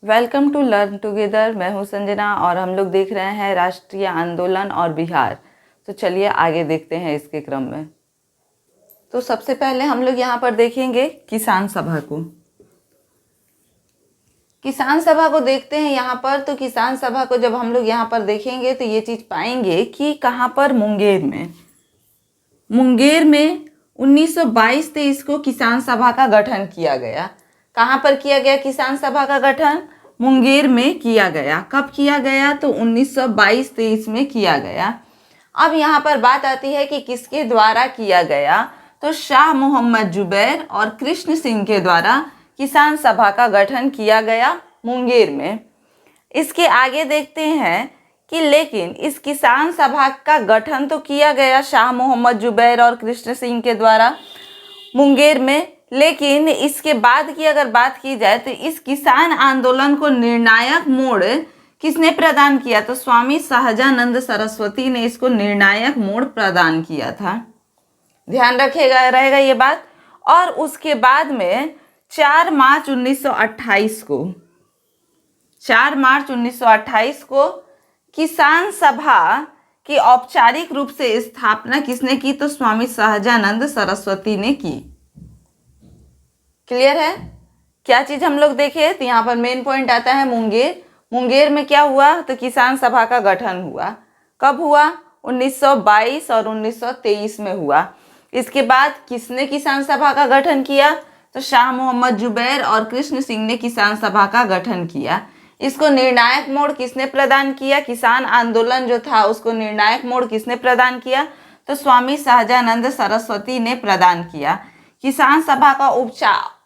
Welcome to learn together. मैं हूं संजना और हम लोग देख रहे हैं राष्ट्रीय आंदोलन और बिहार। तो चलिए आगे देखते हैं इसके क्रम में। तो सबसे पहले हम लोग यहाँ पर देखेंगे किसान सभा को। किसान सभा को देखते हैं यहाँ पर। तो किसान सभा को जब हम लोग यहाँ पर देखेंगे तो ये चीज़ पाएंगे कि कहाँ पर, मुंगेर में 1922-23 को किसान सभा का गठन किया गया। कहाँ पर किया गया किसान सभा का गठन? मुंगेर में किया गया। कब किया गया? तो 1922-23 में किया गया। अब यहाँ पर बात आती है कि किसके द्वारा किया गया। तो शाह मोहम्मद जुबैर और कृष्ण सिंह के द्वारा किसान सभा का गठन किया गया मुंगेर में। इसके आगे देखते हैं कि लेकिन इस किसान सभा का गठन तो किया गया शाह मोहम्मद जुबैर और कृष्ण सिंह के द्वारा मुंगेर में, लेकिन इसके बाद की अगर बात की जाए तो इस किसान आंदोलन को निर्णायक मोड़ किसने प्रदान किया? तो स्वामी सहजानंद सरस्वती ने इसको निर्णायक मोड़ प्रदान किया था। ध्यान रखेगा रहेगा ये बात। और उसके बाद में 4 मार्च 1928 को किसान सभा की औपचारिक रूप से स्थापना किसने की? तो स्वामी सहजानंद सरस्वती ने की। क्लियर है? क्या चीज हम लोग देखे तो यहाँ पर मेन पॉइंट आता है मुंगेर में क्या हुआ? तो किसान सभा का गठन हुआ। कब हुआ? 1922 और 1923 में हुआ। इसके बाद किसने किसान सभा का गठन किया? तो शाह मोहम्मद जुबैर और कृष्ण सिंह ने किसान सभा का गठन किया। इसको निर्णायक मोड़ किसने प्रदान किया? किसान आंदोलन जो था उसको निर्णायक मोड़ किसने प्रदान किया? तो स्वामी सहजानंद सरस्वती ने प्रदान किया। किसान सभा का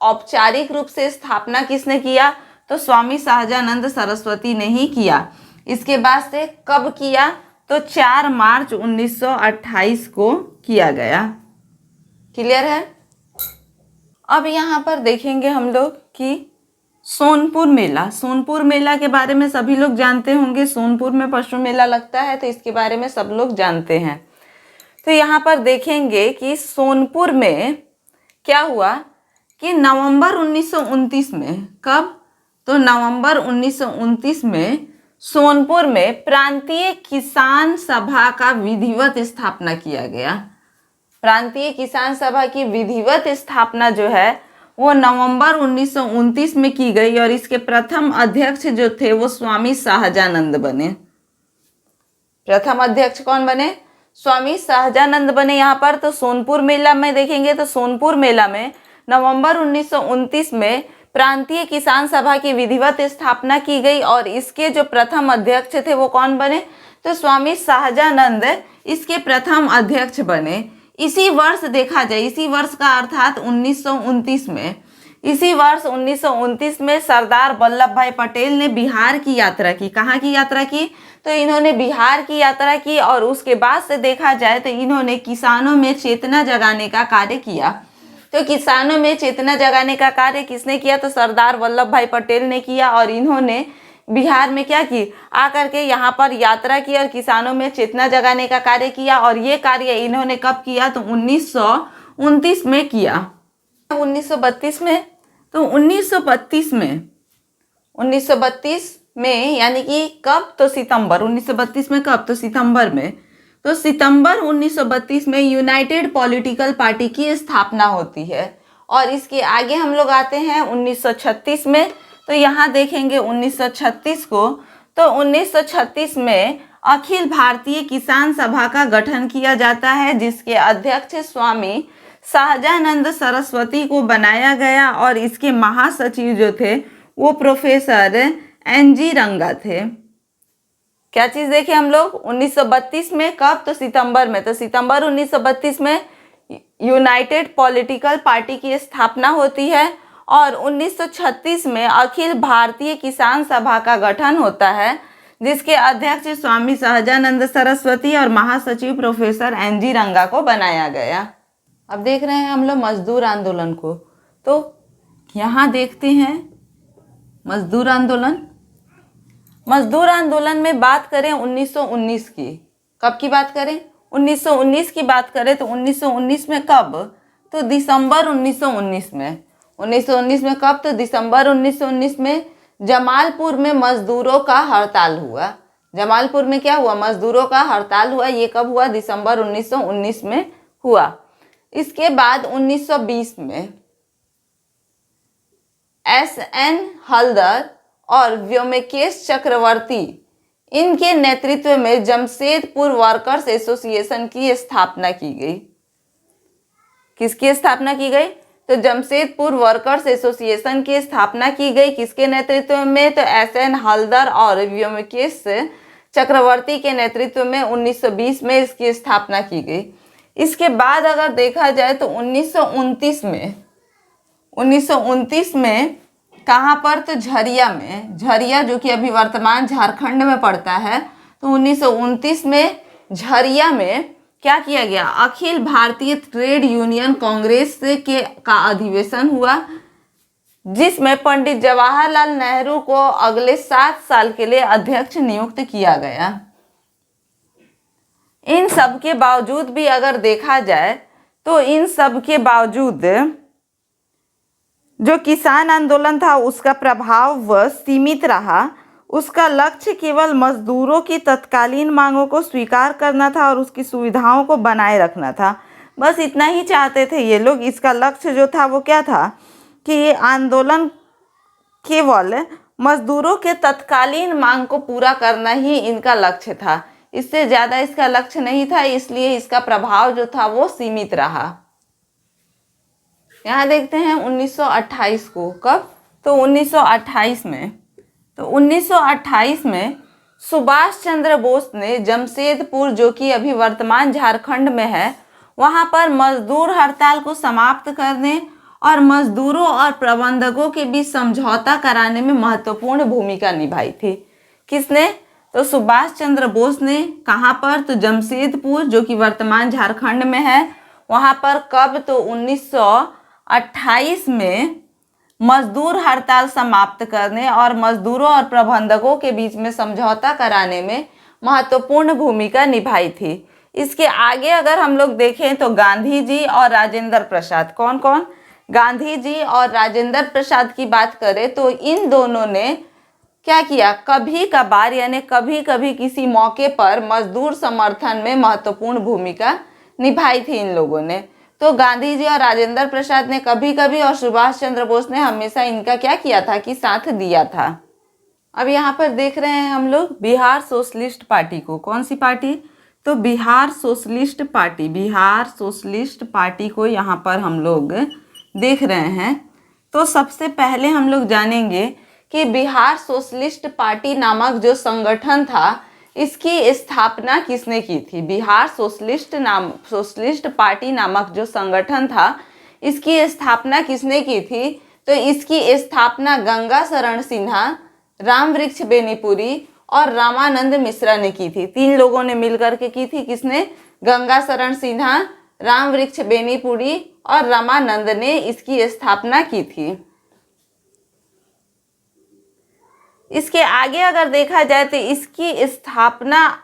औपचारिक रूप से स्थापना किसने किया? तो स्वामी सहजानंद सरस्वती ने ही किया। इसके बाद से कब किया? तो 4 मार्च 1928 को किया गया। क्लियर है? अब यहाँ पर देखेंगे हम लोग कि सोनपुर मेला के बारे में सभी लोग जानते होंगे। सोनपुर में पशु मेला लगता है तो इसके बारे में सब लोग जानते हैं। तो यहाँ पर देखेंगे कि सोनपुर में क्या हुआ कि नवंबर 1929 में, कब? तो नवंबर 1929 में सोनपुर में प्रांतीय किसान सभा का विधिवत स्थापना किया गया। प्रांतीय किसान सभा की विधिवत स्थापना जो है वो नवंबर 1929 में की गई और इसके प्रथम अध्यक्ष जो थे वो स्वामी सहजानंद बने। प्रथम अध्यक्ष कौन बने? स्वामी सहजानंद बने। यहाँ पर तो सोनपुर मेला में देखेंगे तो सोनपुर मेला में नवंबर 1929 में प्रांतीय किसान सभा की विधिवत स्थापना की गई और इसके जो प्रथम अध्यक्ष थे वो कौन बने? तो स्वामी सहजानंद इसके प्रथम अध्यक्ष बने। इसी वर्ष देखा जाए, इसी वर्ष का अर्थात 1929 में, इसी वर्ष 1929 में सरदार वल्लभ भाई पटेल ने बिहार की यात्रा की। कहाँ की यात्रा की? तो इन्होंने बिहार की यात्रा की और उसके बाद से देखा जाए तो इन्होंने किसानों में चेतना जगाने का कार्य किया। तो किसानों में चेतना जगाने का कार्य किसने किया? तो सरदार वल्लभ भाई पटेल ने किया और इन्होंने बिहार में क्या की? आकर के यहाँ पर यात्रा की और किसानों में चेतना जगाने का कार्य किया। और ये कार्य इन्होंने कब किया? तो 1929 में किया। 1932 में, तो 1932 में यानी कि कब? तो सितंबर 1932 में। कब? तो सितंबर में। तो सितंबर 1932 में यूनाइटेड पॉलिटिकल पार्टी की स्थापना होती है। और इसके आगे हम लोग आते हैं 1936 में। तो यहाँ देखेंगे 1936 को, तो 1936 में अखिल भारतीय किसान सभा का गठन किया जाता है जिसके अध्यक्ष स्वामी सहजानंद सरस्वती को बनाया गया और इसके महासचिव जो थे वो प्रोफेसर एनजी रंगा थे। क्या चीज देखे हम लोग? 1932 में। कब? तो सितंबर में। तो सितंबर 1932 में यूनाइटेड पॉलिटिकल पार्टी की स्थापना होती है और 1936 में अखिल भारतीय किसान सभा का गठन होता है जिसके अध्यक्ष स्वामी सहजानंद सरस्वती और महासचिव प्रोफेसर एनजी रंगा को बनाया गया। अब देख रहे हैं हम लोग मजदूर आंदोलन को। तो यहाँ देखते हैं मजदूर आंदोलन में बात करें 1919 की। कब की बात करें? 1919 की बात करें तो 1919 में कब? तो दिसंबर 1919 में। 1919 में कब? तो दिसंबर 1919 में जमालपुर में मजदूरों का हड़ताल हुआ। जमालपुर में क्या हुआ? मजदूरों का हड़ताल हुआ। ये कब हुआ? दिसंबर 1919 में हुआ। इसके बाद 1920 में एस.एन. हलदर और व्योमकेश चक्रवर्ती, इनके नेतृत्व में जमशेदपुर वर्कर्स एसोसिएशन की स्थापना की गई। किसकी स्थापना की गई? तो जमशेदपुर वर्कर्स एसोसिएशन की स्थापना की गई। किसके नेतृत्व में? तो एस.एन. हलदर और व्योमकेश चक्रवर्ती के नेतृत्व में 1920 में इसकी स्थापना की गई। इसके बाद अगर देखा जाए तो 1929 में कहाँ पर? तो झरिया में। झरिया जो कि अभी वर्तमान झारखंड में पड़ता है। तो 1929 में झरिया में क्या किया गया? अखिल भारतीय ट्रेड यूनियन कांग्रेस का अधिवेशन हुआ, जिसमें पंडित जवाहरलाल नेहरू को अगले 7 साल के लिए अध्यक्ष नियुक्त किया गया। इन सब के बावजूद भी अगर देखा जाए तो इन सब के बावजूद जो किसान आंदोलन था उसका प्रभाव सीमित रहा। उसका लक्ष्य केवल मजदूरों की तत्कालीन मांगों को स्वीकार करना था और उसकी सुविधाओं को बनाए रखना था। बस इतना ही चाहते थे ये लोग। इसका लक्ष्य जो था वो क्या था कि ये आंदोलन केवल मजदूरों के तत्कालीन मांग को पूरा करना ही इनका लक्ष्य था। इससे ज़्यादा इसका लक्ष्य नहीं था, इसलिए इसका प्रभाव जो था वो सीमित रहा। यहाँ देखते हैं 1928 को। कब? तो 1928 में। तो 1928 में सुभाष चंद्र बोस ने जमशेदपुर, जो कि अभी वर्तमान झारखंड में है, वहाँ पर मजदूर हड़ताल को समाप्त करने और मजदूरों और प्रबंधकों के बीच समझौता कराने में महत्वपूर्ण भूमिका निभाई थी। किसने? तो सुभाष चंद्र बोस ने। कहाँ पर? तो जमशेदपुर, जो कि वर्तमान झारखंड में है, वहाँ पर। कब? तो 1928 में मजदूर हड़ताल समाप्त करने और मजदूरों और प्रबंधकों के बीच में समझौता कराने में महत्वपूर्ण भूमिका निभाई थी। इसके आगे अगर हम लोग देखें तो गांधी जी और राजेंद्र प्रसाद, कौन कौन? गांधी जी और राजेंद्र प्रसाद की बात करें तो इन दोनों ने क्या किया? कभी कभार यानी कभी कभी किसी मौके पर मजदूर समर्थन में महत्वपूर्ण भूमिका निभाई थी इन लोगों ने। तो गांधी जी और राजेंद्र प्रसाद ने कभी कभी और सुभाष चंद्र बोस ने हमेशा इनका क्या किया था कि साथ दिया था। अब यहाँ पर देख रहे हैं हम लोग बिहार सोशलिस्ट पार्टी को। कौन सी पार्टी? तो Bihar socialist party. Bihar socialist party को यहाँ पर हम लोग देख रहे हैं। तो सबसे पहले हम लोग जानेंगे कि बिहार सोशलिस्ट पार्टी नामक जो संगठन था, इसकी स्थापना किसने की थी? बिहार सोशलिस्ट पार्टी नामक जो संगठन था, इसकी स्थापना किसने की थी? तो इसकी स्थापना गंगा शरण सिन्हा, रामवृक्ष बेनीपुरी और रामानंद मिश्रा ने की थी। 3 लोगों ने मिलकर के की थी। किसने? गंगा शरण सिन्हा, रामवृक्ष बेनीपुरी और रामानंद ने इसकी स्थापना की थी। इसके आगे अगर देखा जाए तो इसकी स्थापना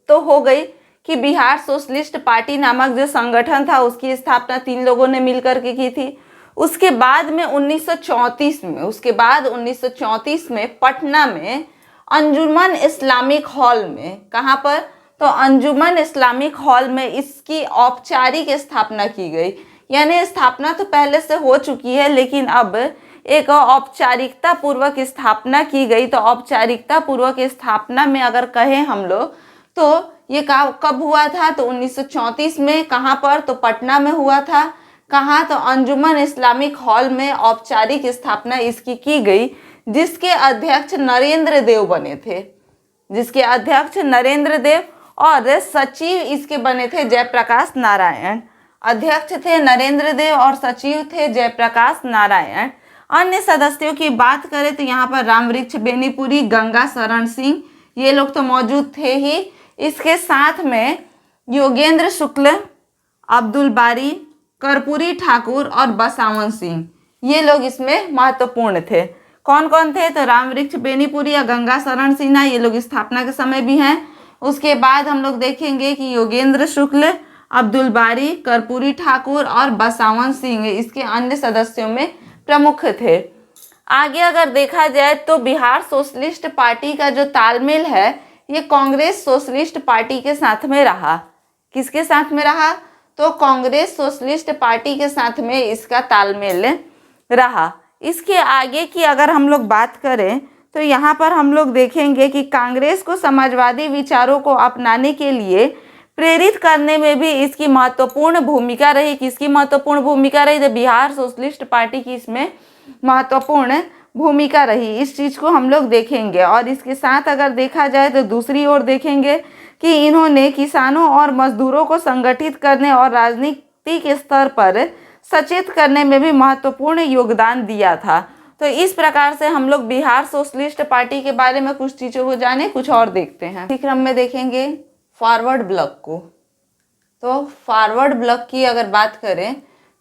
तो हो गई कि बिहार सोशलिस्ट पार्टी नामक जो संगठन था उसकी स्थापना 3 लोगों ने मिलकर के की थी। उसके बाद में 1934 में पटना में अंजुमन इस्लामिक हॉल में, कहाँ पर? तो अंजुमन इस्लामिक हॉल में इसकी औपचारिक स्थापना की गई। यानी स्थापना तो पहले से हो चुकी है, लेकिन अब एक औपचारिकता पूर्वक स्थापना की गई। तो औपचारिकता पूर्वक स्थापना में अगर कहें हम लोग तो ये कब हुआ था? तो 1934 में। कहाँ पर? तो पटना में हुआ था। कहाँ? तो अंजुमन इस्लामिक हॉल में औपचारिक स्थापना इसकी की गई, जिसके अध्यक्ष नरेंद्र देव बने थे। जिसके अध्यक्ष नरेंद्र देव और सचिव इसके बने थे जयप्रकाश नारायण। अध्यक्ष थे नरेंद्र देव और सचिव थे जयप्रकाश नारायण। अन्य सदस्यों की बात करें तो यहाँ पर रामवृक्ष बेनीपुरी, गंगा शरण सिंह, ये लोग तो मौजूद थे ही। इसके साथ में योगेंद्र शुक्ल, अब्दुल बारी, कर्पूरी ठाकुर और बसावन सिंह, ये लोग इसमें महत्वपूर्ण थे। कौन कौन थे? तो रामवृक्ष बेनीपुरी या गंगा शरण सिन्हा, ये लोग स्थापना के समय भी हैं। उसके बाद हम लोग देखेंगे कि योगेंद्र शुक्ल, अब्दुल बारी, कर्पूरी ठाकुर और बसावन सिंह इसके अन्य सदस्यों में प्रमुख थे। आगे अगर देखा जाए तो बिहार सोशलिस्ट पार्टी का जो तालमेल है ये कांग्रेस सोशलिस्ट पार्टी के साथ में रहा। किसके साथ में रहा? तो कांग्रेस सोशलिस्ट पार्टी के साथ में इसका तालमेल रहा। इसके आगे की अगर हम लोग बात करें तो यहाँ पर हम लोग देखेंगे कि कांग्रेस को समाजवादी विचारों को अपनाने के लिए प्रेरित करने में भी इसकी महत्वपूर्ण भूमिका रही। किसकी महत्वपूर्ण भूमिका रही? तो बिहार सोशलिस्ट पार्टी की इसमें महत्वपूर्ण भूमिका रही। इस चीज़ को हम लोग देखेंगे। और इसके साथ अगर देखा जाए तो दूसरी ओर देखेंगे कि इन्होंने किसानों और मजदूरों को संगठित करने और राजनीतिक स्तर पर सचेत करने में भी महत्वपूर्ण योगदान दिया था। तो इस प्रकार से हम लोग बिहार सोशलिस्ट पार्टी के बारे में कुछ चीज़ों को जाने, कुछ और देखते हैं। इसी क्रम में देखेंगे फॉरवर्ड ब्लॉक को। तो फॉरवर्ड ब्लॉक की अगर बात करें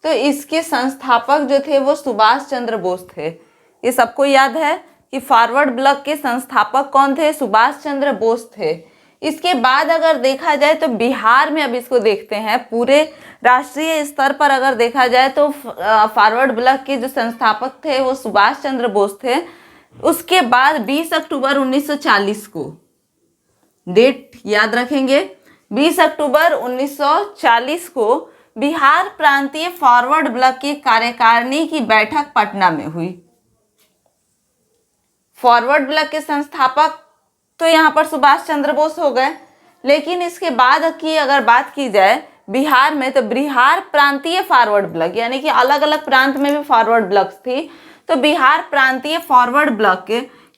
तो इसके संस्थापक जो थे वो सुभाष चंद्र बोस थे। ये सबको याद है कि फॉरवर्ड ब्लॉक के संस्थापक कौन थे? सुभाष चंद्र बोस थे। इसके बाद अगर देखा जाए तो बिहार में, अब इसको देखते हैं, पूरे राष्ट्रीय स्तर पर अगर देखा जाए तो फॉरवर्ड ब्लॉक के जो संस्थापक थे वो सुभाष चंद्र बोस थे। उसके बाद 20 अक्टूबर 1940 को, डेट याद रखेंगे, 20 अक्टूबर 1940 को बिहार प्रांतीय फॉरवर्ड ब्लॉक की कार्यकारिणी की बैठक पटना में हुई। फॉरवर्ड ब्लॉक के संस्थापक तो यहाँ पर सुभाष चंद्र बोस हो गए, लेकिन इसके बाद की अगर बात की जाए बिहार में तो बिहार प्रांतीय फॉरवर्ड ब्लॉक, यानी कि अलग अलग प्रांत में भी फॉरवर्ड ब्लॉक्स थी। तो बिहार प्रांतीय फॉरवर्ड ब्लॉक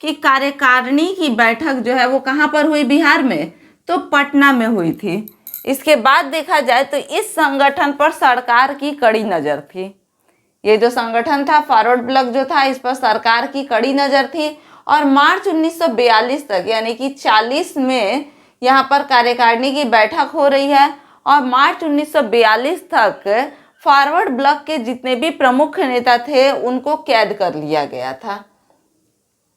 की कार्यकारिणी की बैठक जो है वो कहाँ पर हुई? बिहार में, तो पटना में हुई थी। इसके बाद देखा जाए तो इस संगठन पर सरकार की कड़ी नज़र थी। ये जो संगठन था फॉरवर्ड ब्लॉक जो था, इस पर सरकार की कड़ी नज़र थी। और मार्च 1942 तक, यानी कि 40 में यहाँ पर कार्यकारिणी की बैठक हो रही है और मार्च 1942 तक फॉरवर्ड ब्लॉक के जितने भी प्रमुख नेता थे उनको कैद कर लिया गया था।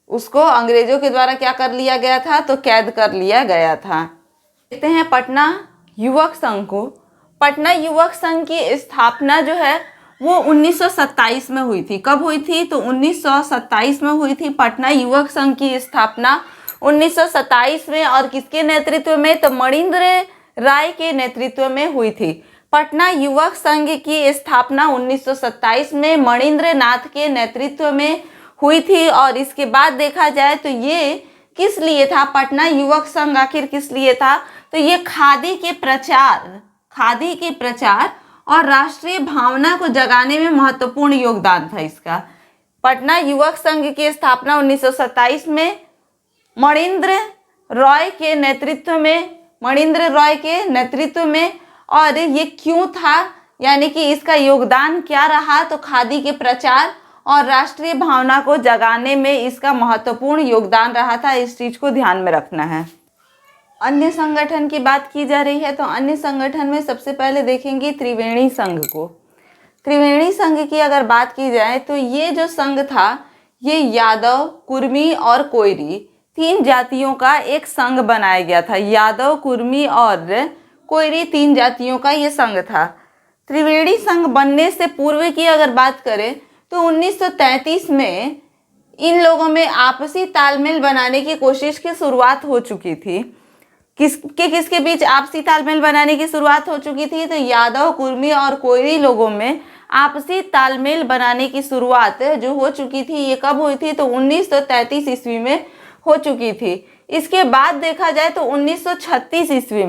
उसको अंग्रेजों के द्वारा क्या कर लिया गया था? तो कैद कर लिया गया था। देखते हैं पटना युवक संघ को। पटना युवक संघ की स्थापना जो है वो 1927 में हुई थी। कब हुई थी? तो 1927 में हुई थी पटना युवक संघ की स्थापना 1927 में। और किसके नेतृत्व में? तो मणिंद्र राय के नेतृत्व में हुई थी। पटना युवक संघ की स्थापना 1927 में मणिंद्र नाथ के नेतृत्व में हुई थी। और इसके बाद देखा जाए तो ये किस लिए था? पटना युवक संघ आखिर किस लिए था? तो ये खादी के प्रचार और राष्ट्रीय भावना को जगाने में महत्वपूर्ण योगदान था इसका। पटना युवक संघ की स्थापना 1927 में मणिंद्र रॉय के नेतृत्व में। और ये क्यों था, यानी कि इसका योगदान क्या रहा? तो खादी के प्रचार और राष्ट्रीय भावना को जगाने में इसका महत्वपूर्ण योगदान रहा था। इस चीज़ को ध्यान में रखना है। अन्य संगठन की बात की जा रही है तो अन्य संगठन में सबसे पहले देखेंगे त्रिवेणी संघ को। त्रिवेणी संघ की अगर बात की जाए तो ये जो संघ था ये यादव, कुर्मी और कोयरी 3 जातियों का एक संघ बनाया गया था। यादव, कुर्मी और कोयरी 3 जातियों का ये संघ था। त्रिवेणी संघ बनने से पूर्व की अगर बात करें तो 1933 में इन लोगों में आपसी तालमेल बनाने की कोशिश की शुरुआत हो चुकी थी। किसके बीच आपसी तालमेल बनाने की शुरुआत हो चुकी थी? तो यादव, कुर्मी और कोयरी लोगों में आपसी तालमेल बनाने की शुरुआत जो हो चुकी थी ये कब हुई थी? तो 1933 ईस्वी में हो चुकी थी। इसके बाद देखा जाए तो 1936 ईस्वी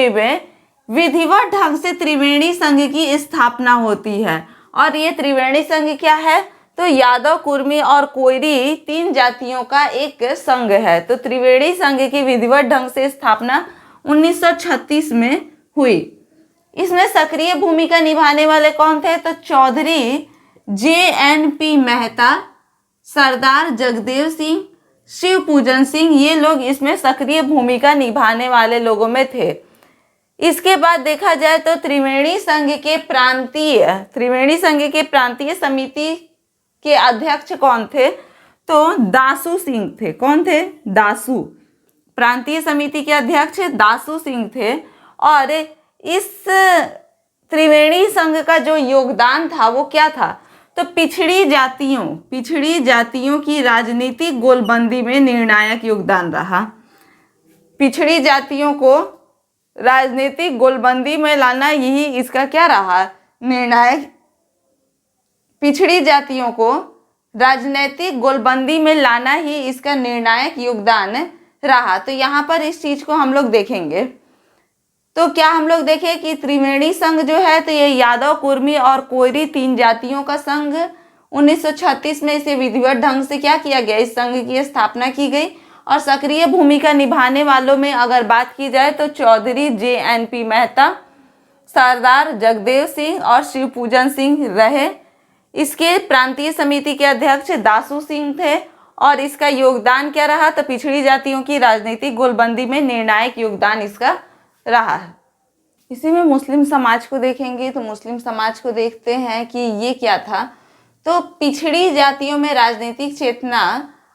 में विधिवत ढंग से त्रिवेणी संघ की स्थापना होती है। और ये त्रिवेणी संघ क्या है? तो यादव, कुर्मी और कोयरी 3 जातियों का एक संघ है। तो त्रिवेणी संघ की विधिवत ढंग से स्थापना 1936 में हुई। इसमें सक्रिय भूमिका निभाने वाले कौन थे? तो चौधरी JNP मेहता, सरदार जगदेव सिंह, शिव पूजन सिंह, ये लोग इसमें सक्रिय भूमिका निभाने वाले लोगों में थे। इसके बाद देखा जाए तो त्रिवेणी संघ के प्रांतीय समिति के अध्यक्ष कौन थे? तो दासू सिंह थे। कौन थे? दासू। प्रांतीय समिति के अध्यक्ष दासू सिंह थे। और इस त्रिवेणी संघ का जो योगदान था वो क्या था? तो तो पिछड़ी जातियों की राजनीतिक गोलबंदी में निर्णायक योगदान रहा। पिछड़ी जातियों को राजनीतिक गोलबंदी में लाना यही इसका क्या रहा, निर्णायक। पिछड़ी जातियों को राजनीतिक गोलबंदी में लाना ही इसका निर्णायक योगदान रहा। तो यहाँ पर इस चीज को हम लोग देखेंगे। तो क्या हम लोग देखें कि त्रिवेणी संघ जो है तो ये यादव, कुर्मी और कोयरी 3 जातियों का संघ 1936 में इसे विधिवत ढंग से क्या किया गया, इस संघ की स्थापना की गई। और सक्रिय भूमिका निभाने वालों में अगर बात की जाए तो चौधरी JNP मेहता, सरदार जगदेव सिंह और शिवपूजन सिंह रहे। इसके प्रांतीय समिति के अध्यक्ष दासू सिंह थे और इसका योगदान क्या रहा, तो पिछड़ी जातियों की राजनीतिक गोलबंदी में निर्णायक योगदान इसका रहा है। इसी में मुस्लिम समाज को देखेंगे तो मुस्लिम समाज को देखते हैं कि ये क्या था। तो पिछड़ी जातियों में राजनीतिक चेतना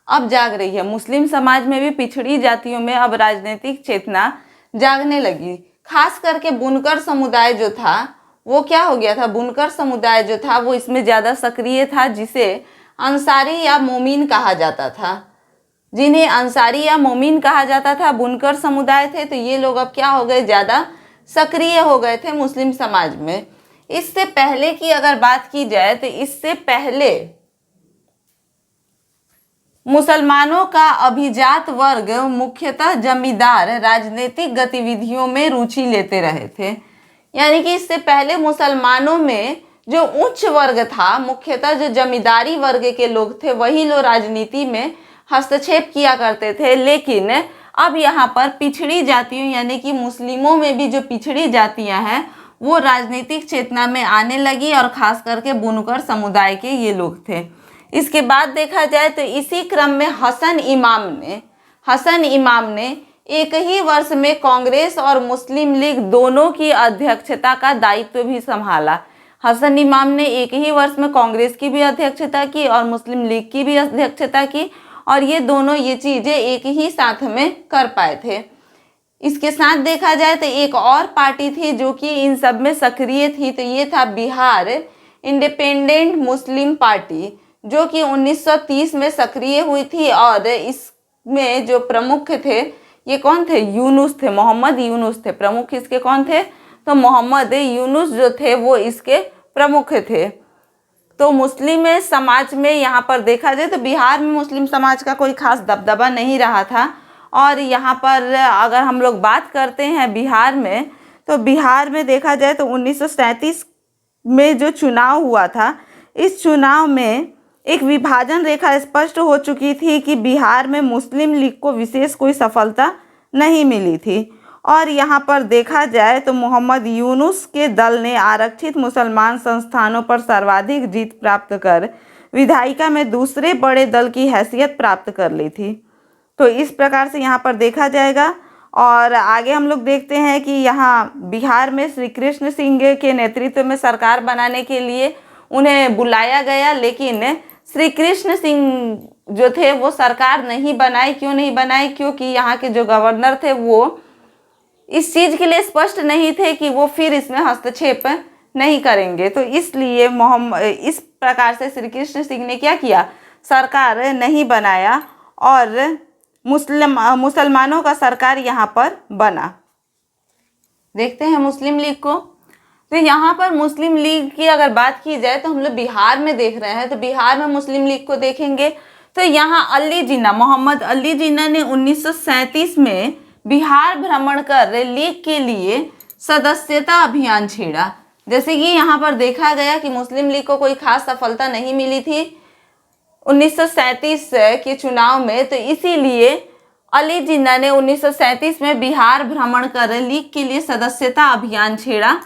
अब जाग रही है। मुस्लिम समाज में भी पिछड़ी जातियों में अब राजनीतिक चेतना जागने लगी। खास करके बुनकर समुदाय जो था वो क्या हो गया था, बुनकर समुदाय जो था वो इसमें ज़्यादा सक्रिय था, जिसे अंसारी या मोमीन कहा जाता था। जिन्हें अंसारी या मोमीन कहा जाता था बुनकर समुदाय थे। तो ये लोग अब क्या हो गए, ज़्यादा सक्रिय हो गए थे मुस्लिम समाज में। इससे पहले की अगर बात की जाए तो इससे पहले मुसलमानों का अभिजात वर्ग मुख्यतः जमींदार राजनीतिक गतिविधियों में रुचि लेते रहे थे। यानी कि इससे पहले मुसलमानों में जो उच्च वर्ग था, मुख्यतः जो जमींदारी वर्ग के लोग थे, वही लोग राजनीति में हस्तक्षेप किया करते थे। लेकिन अब यहाँ पर पिछड़ी जातियों यानी कि मुस्लिमों में भी जो पिछड़ी जातियाँ हैं वो राजनीतिक चेतना में आने लगी और खास करके बुनकर समुदाय के ये लोग थे। इसके बाद देखा जाए तो इसी क्रम में हसन इमाम ने एक ही वर्ष में कांग्रेस और मुस्लिम लीग दोनों की अध्यक्षता का दायित्व भी संभाला। हसन इमाम ने एक ही वर्ष में कांग्रेस की भी अध्यक्षता की और मुस्लिम लीग की भी अध्यक्षता की और ये दोनों ये चीज़ें एक ही साथ में कर पाए थे। इसके साथ देखा जाए तो एक और पार्टी थी जो कि इन सब में सक्रिय थी, तो ये था बिहार इंडिपेंडेंट मुस्लिम पार्टी, जो कि 1930 में सक्रिय हुई थी। और इसमें जो प्रमुख थे ये कौन थे, यूनुस थे, मोहम्मद यूनुस थे। प्रमुख इसके कौन थे, तो मोहम्मद यूनुस जो थे वो इसके प्रमुख थे। तो मुस्लिम समाज में यहाँ पर देखा जाए तो बिहार में मुस्लिम समाज का कोई खास दबदबा नहीं रहा था। और यहाँ पर अगर हम लोग बात करते हैं बिहार में, तो बिहार में देखा जाए तो 1937 में जो चुनाव हुआ था, इस चुनाव में एक विभाजन रेखा स्पष्ट हो चुकी थी कि बिहार में मुस्लिम लीग को विशेष कोई सफलता नहीं मिली थी। और यहाँ पर देखा जाए तो मोहम्मद यूनुस के दल ने आरक्षित मुसलमान संस्थानों पर सर्वाधिक जीत प्राप्त कर विधायिका में दूसरे बड़े दल की हैसियत प्राप्त कर ली थी। तो इस प्रकार से यहाँ पर देखा जाएगा। और आगे हम लोग देखते हैं कि यहाँ बिहार में श्री कृष्ण सिंह के नेतृत्व में सरकार बनाने के लिए उन्हें बुलाया गया, लेकिन श्री कृष्ण सिंह जो थे वो सरकार नहीं बनाई। क्यों नहीं बनाई, क्योंकि यहाँ के जो गवर्नर थे वो इस चीज़ के लिए स्पष्ट नहीं थे कि वो फिर इसमें हस्तक्षेप नहीं करेंगे। तो इसलिए इस प्रकार से श्री कृष्ण सिंह ने क्या किया, सरकार नहीं बनाया और मुसलमानों का सरकार यहाँ पर बना। देखते हैं मुस्लिम लीग को। तो यहाँ पर मुस्लिम लीग की अगर बात की जाए तो हम लोग बिहार में देख रहे हैं, तो बिहार में मुस्लिम लीग को देखेंगे तो यहाँ मोहम्मद अली जिन्ना ने 1937 में बिहार भ्रमण कर लीग के लिए सदस्यता अभियान छेड़ा। जैसे कि यहाँ पर देखा गया कि मुस्लिम लीग को कोई खास सफलता नहीं मिली थी 1937 के चुनाव में, तो इसीलिए अली जिन्ना ने 1937 में बिहार भ्रमण कर लीग के लिए सदस्यता अभियान छेड़ा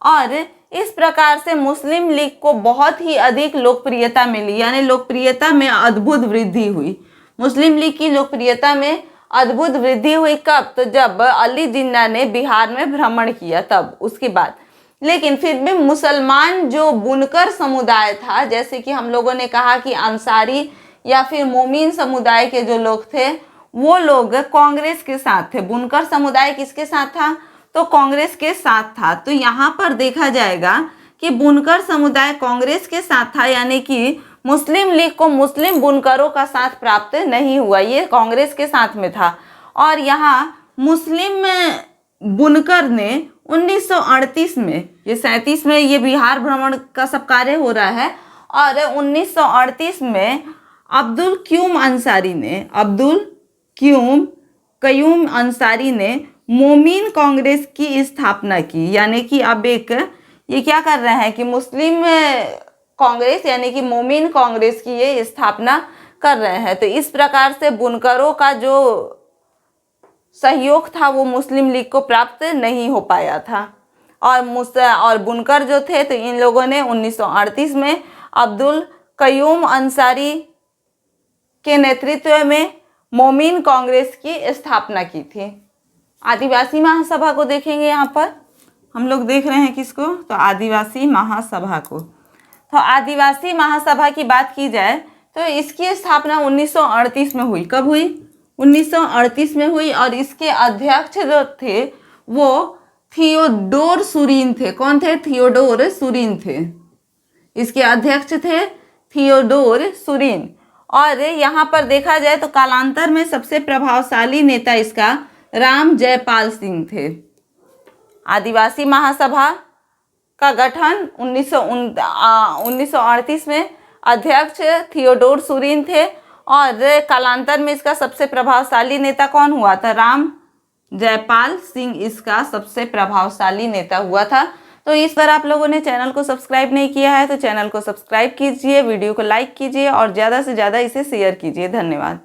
और इस प्रकार से मुस्लिम लीग को बहुत ही अधिक लोकप्रियता मिली, यानी लोकप्रियता में अद्भुत वृद्धि हुई। मुस्लिम लीग की लोकप्रियता में अद्भुत वृद्धि हुई कब, तो जब अली जिन्ना ने बिहार में भ्रमण किया तब, उसके बाद। लेकिन फिर भी मुसलमान जो बुनकर समुदाय था, जैसे कि हम लोगों ने कहा कि अंसारी या फिर मोमीन समुदाय के जो लोग थे वो लोग कांग्रेस के साथ थे। बुनकर समुदाय किसके साथ था, तो कांग्रेस के साथ था। तो यहाँ पर देखा जाएगा कि बुनकर समुदाय कांग्रेस के साथ था, यानी कि मुस्लिम लीग को मुस्लिम बुनकरों का साथ प्राप्त नहीं हुआ, ये कांग्रेस के साथ में था। और यहाँ मुस्लिम बुनकर ने 1938 में, ये 37 में ये बिहार भ्रमण का सब कार्य हो रहा है, और 1938 में अब्दुल क्यूम अंसारी ने मोमीन कांग्रेस की स्थापना की। यानी कि अब एक ये क्या कर रहे हैं कि मुस्लिम कांग्रेस यानी कि मोमीन कांग्रेस की ये स्थापना कर रहे हैं। तो इस प्रकार से बुनकरों का जो सहयोग था वो मुस्लिम लीग को प्राप्त नहीं हो पाया था। और बुनकर जो थे तो इन लोगों ने 1938 में अब्दुल क्यूम अंसारी के नेतृत्व में मोमीन कांग्रेस की स्थापना की थी। आदिवासी महासभा को देखेंगे, यहाँ पर हम लोग देख रहे हैं किसको, तो आदिवासी महासभा को। तो आदिवासी महासभा की बात की जाए तो इसकी स्थापना 1938 में हुई। कब हुई? 1938 में हुई। और इसके अध्यक्ष जो थे वो थियोडोर सुरीन थे। कौन थे? थियोडोर सुरीन थे। इसके अध्यक्ष थे थियोडोर सुरीन। और यहाँ पर देखा जाए तो कालांतर में सबसे प्रभावशाली नेता इसका राम जयपाल सिंह थे। आदिवासी महासभा का गठन 1938 में अध्यक्ष थियोडोर सुरीन थे, और कालांतर में इसका सबसे प्रभावशाली नेता कौन हुआ था? राम जयपाल सिंह इसका सबसे प्रभावशाली नेता हुआ था। तो इस बार आप लोगों ने चैनल को सब्सक्राइब नहीं किया है तो चैनल को सब्सक्राइब कीजिए, वीडियो को लाइक कीजिए और ज़्यादा से ज़्यादा इसे शेयर कीजिए। धन्यवाद।